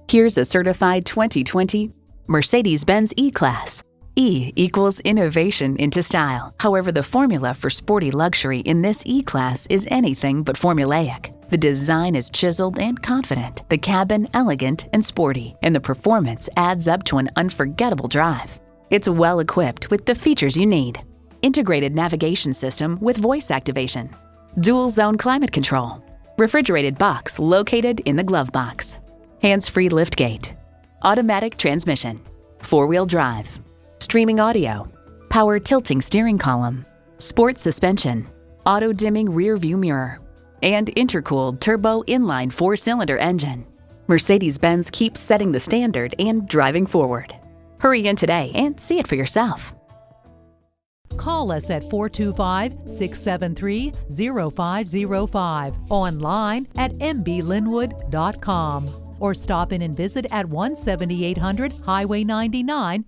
Here's a certified 2020 Mercedes-Benz E-Class. E equals innovation into style. However, the formula for sporty luxury in this E-Class is anything but formulaic. The design is chiseled and confident, the cabin elegant and sporty, and the performance adds up to an unforgettable drive. It's well equipped with the features you need. Integrated navigation system with voice activation. Dual zone climate control. Refrigerated box located in the glove box. Hands-free liftgate. Automatic transmission. Four-wheel drive. Streaming audio. Power tilting steering column. Sport suspension. Auto-dimming rear view mirror. And intercooled turbo inline 4-cylinder engine. Mercedes-Benz keeps setting the standard and driving forward. Hurry in today and see it for yourself. Call us at 425-673-0505, online at mblynnwood.com, or stop in and visit at 17800 Highway 99,